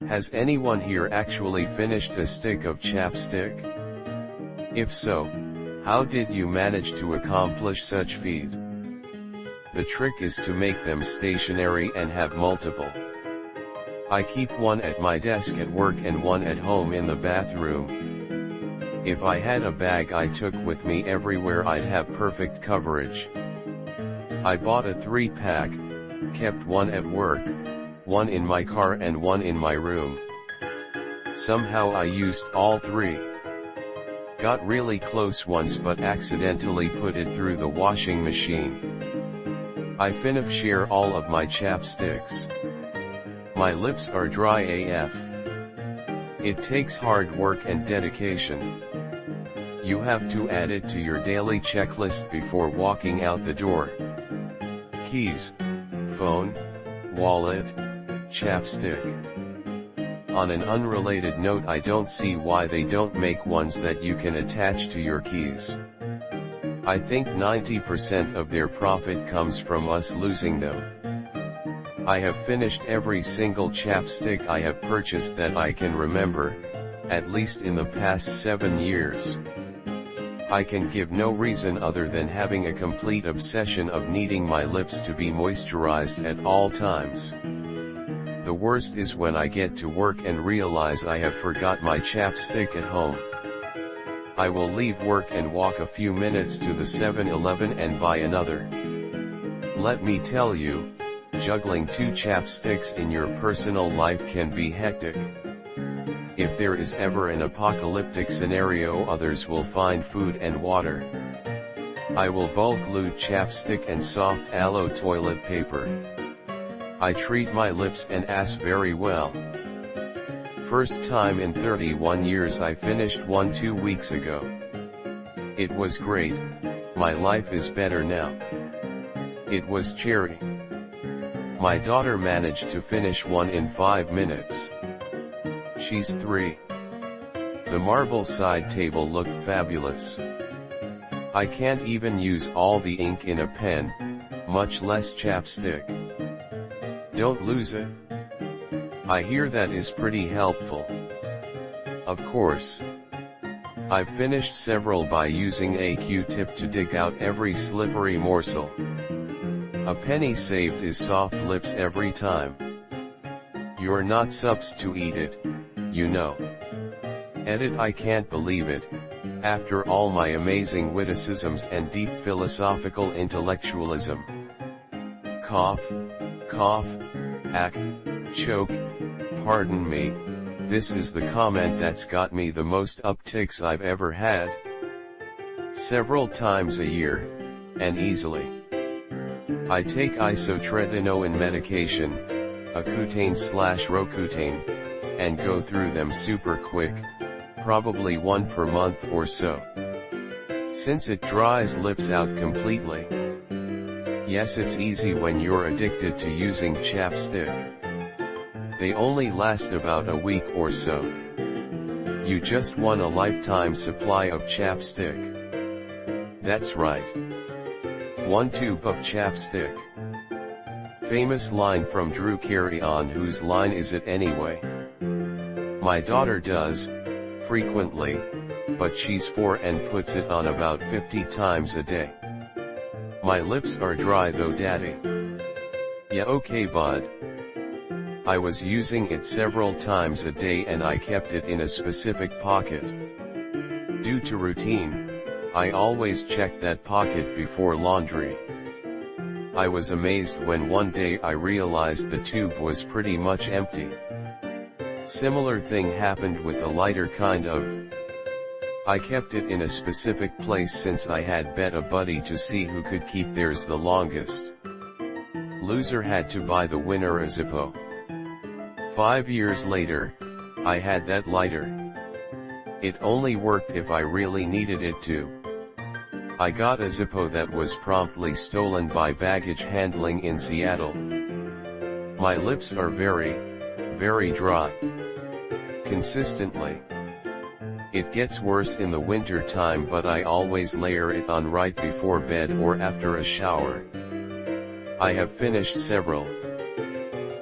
Has anyone here actually finished a stick of chapstick? If so, how did you manage to accomplish such feat? The trick is to make them stationary and have multiple. I keep one at my desk at work and one at home in the bathroom. If I had a bag I took with me everywhere, I'd have perfect coverage. I bought a 3-pack, kept one at work, one in my car and one in my room. Somehow I used all 3. Got really close once but accidentally put it through the washing machine. I finna share all of my chapsticks. My lips are dry AF. It takes hard work and dedication. You have to add it to your daily checklist before walking out the door. Keys, phone, wallet, chapstick. On an unrelated note, I don't see why they don't make ones that you can attach to your keys. I think 90% of their profit comes from us losing them. I have finished every single chapstick I have purchased that I can remember, at least in the past 7 years. I can give no reason other than having a complete obsession of needing my lips to be moisturized at all times. The worst is when I get to work and realize I have forgot my chapstick at home. I will leave work and walk a few minutes to the 7-Eleven and buy another. Let me tell you, juggling 2 chapsticks in your personal life can be hectic. If there is ever an apocalyptic scenario, others will find food and water. I will bulk loot chapstick and soft aloe toilet paper. I treat my lips and ass very well. First time in 31 years I finished one 2 weeks ago. It was great, my life is better now. It was cherry. My daughter managed to finish one in 5 minutes. She's 3. The marble side table looked fabulous. I can't even use all the ink in a pen, much less chapstick. Don't lose it. I hear that is pretty helpful. Of course. I've finished several by using a Q-tip to dig out every slippery morsel. A penny saved is soft lips every time. You're not supposed to eat it, you know. Edit. I can't believe it, after all my amazing witticisms and deep philosophical intellectualism. Cough, cough, ack, choke, pardon me, this is the comment that's got me the most upticks I've ever had. Several times a year, and easily. I take isotretinoin medication, Accutane/Roaccutane, and go through them super quick, probably one per month or so. Since it dries lips out completely. Yes, it's easy when you're addicted to using chapstick. They only last about a week or so. You just won a lifetime supply of chapstick. That's right. 1 tube of chapstick. Famous line from Drew Carey on Whose Line Is It Anyway? My daughter does, frequently, but she's 4 and puts it on about 50 times a day. My lips are dry though, daddy. Yeah, okay bud. I was using it several times a day and I kept it in a specific pocket. Due to routine, I always checked that pocket before laundry. I was amazed when one day I realized the tube was pretty much empty. Similar thing happened with a lighter kind of. I kept it in a specific place since I had bet a buddy to see who could keep theirs the longest. Loser had to buy the winner a Zippo. 5 years later, I had that lighter. It only worked if I really needed it to. I got a Zippo that was promptly stolen by baggage handling in Seattle. My lips are very, very dry. Consistently. It gets worse in the winter time, but I always layer it on right before bed or after a shower. I have finished several.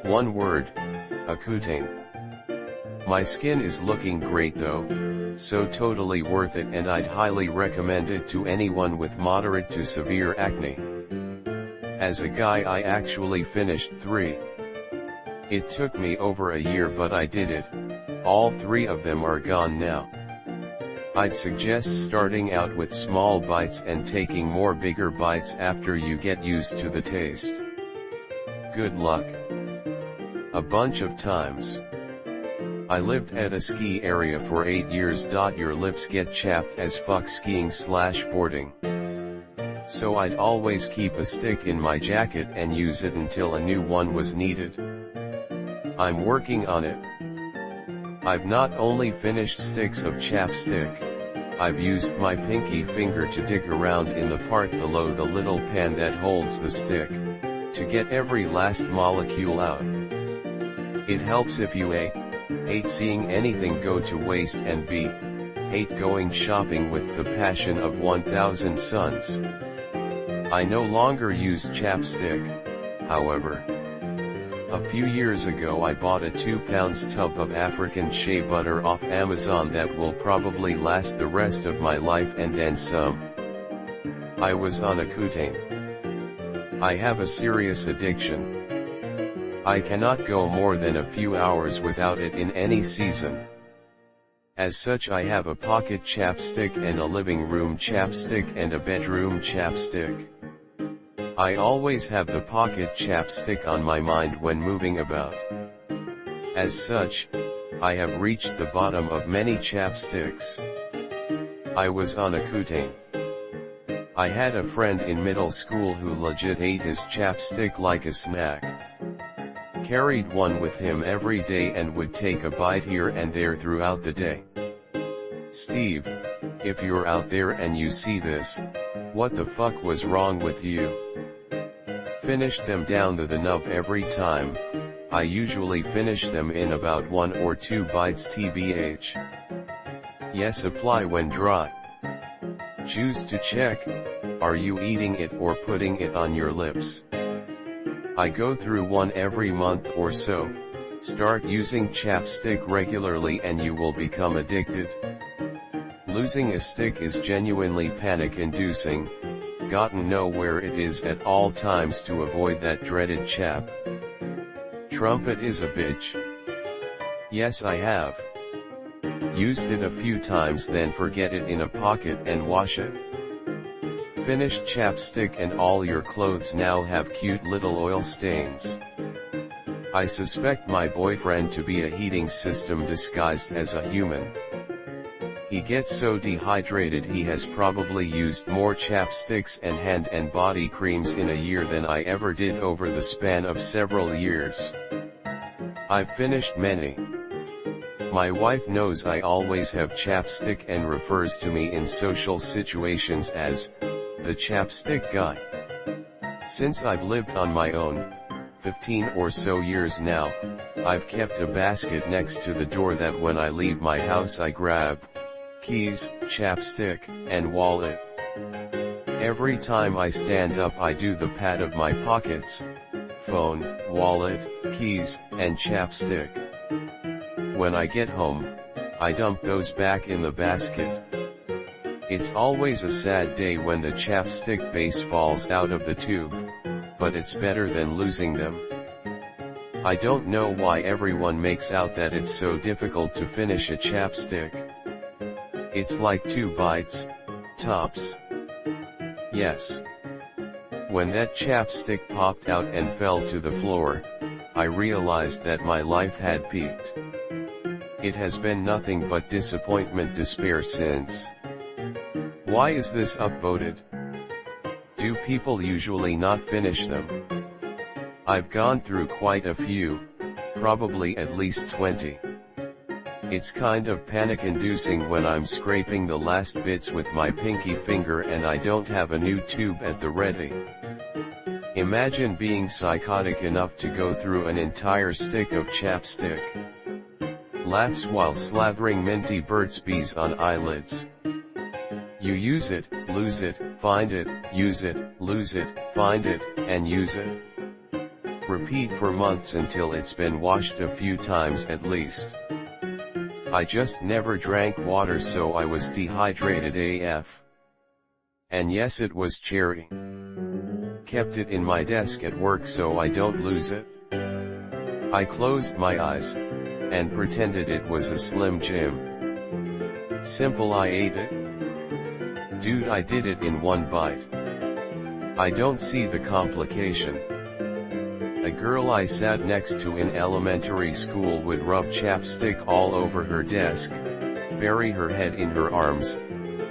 One word, Accutane. My skin is looking great though, so totally worth it, and I'd highly recommend it to anyone with moderate to severe acne. As a guy, I actually finished 3. It took me over a year, but I did it. All 3 of them are gone now. I'd suggest starting out with small bites and taking more bigger bites after you get used to the taste. Good luck. A bunch of times. I lived at a ski area for 8 years. Your lips get chapped as fuck skiing/boarding. So I'd always keep a stick in my jacket and use it until a new one was needed. I'm working on it. I've not only finished sticks of chapstick, I've used my pinky finger to dig around in the part below the little pan that holds the stick, to get every last molecule out. It helps if you A, hate seeing anything go to waste, and B, hate going shopping with the passion of 1,000 suns. I no longer use chapstick, however. A few years ago I bought a 2-pound tub of African shea butter off Amazon that will probably last the rest of my life and then some. I was on Accutane. I have a serious addiction. I cannot go more than a few hours without it in any season. As such, I have a pocket chapstick and a living room chapstick and a bedroom chapstick. I always have the pocket chapstick on my mind when moving about. As such, I have reached the bottom of many chapsticks. I was on Accutane. I had a friend in middle school who legit ate his chapstick like a snack. Carried one with him every day and would take a bite here and there throughout the day. Steve, if you're out there and you see this, what the fuck was wrong with you? Finished them down to the nub every time. I usually finish them in about 1 or 2 bites tbh. Yes, apply when dry. Choose to check, are you eating it or putting it on your lips? I go through one every month or so. Start using chapstick regularly and you will become addicted. Losing a stick is genuinely panic-inducing. Gotta know where it is at all times to avoid that dreaded chap. Trumpet is a bitch. Yes, I have. Used it a few times, then forget it in a pocket and wash it. Finished chapstick and all your clothes now have cute little oil stains. I suspect my boyfriend to be a heating system disguised as a human. He gets so dehydrated he has probably used more chapsticks and hand and body creams in a year than I ever did over the span of several years. I've finished many. My wife knows I always have chapstick and refers to me in social situations as the chapstick guy. Since I've lived on my own, 15 or so years now, I've kept a basket next to the door that when I leave my house I grab keys, chapstick, and wallet. Every time I stand up I do the pat of my pockets, phone, wallet, keys, and chapstick. When I get home, I dump those back in the basket. It's always a sad day when the chapstick base falls out of the tube, but it's better than losing them. I don't know why everyone makes out that it's so difficult to finish a chapstick. It's like 2 bites, tops. Yes. When that chapstick popped out and fell to the floor, I realized that my life had peaked. It has been nothing but disappointment, despair since. Why is this upvoted? Do people usually not finish them? I've gone through quite a few, probably at least 20. It's kind of panic-inducing when I'm scraping the last bits with my pinky finger and I don't have a new tube at the ready. Imagine being psychotic enough to go through an entire stick of chapstick. Laughs while slathering minty Burt's Bees on eyelids. You use it, lose it, find it, use it, lose it, find it, and use it. Repeat for months until it's been washed a few times at least. I just never drank water, so I was dehydrated AF. And yes, it was cherry. Kept it in my desk at work so I don't lose it. I closed my eyes, and pretended it was a Slim Jim. Simple, I ate it. Dude, I did it in one bite. I don't see the complication. A girl I sat next to in elementary school would rub chapstick all over her desk, bury her head in her arms,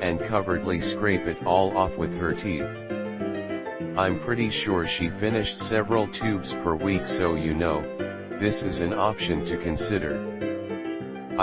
and covertly scrape it all off with her teeth. I'm pretty sure she finished several tubes per week, so you know, this is an option to consider.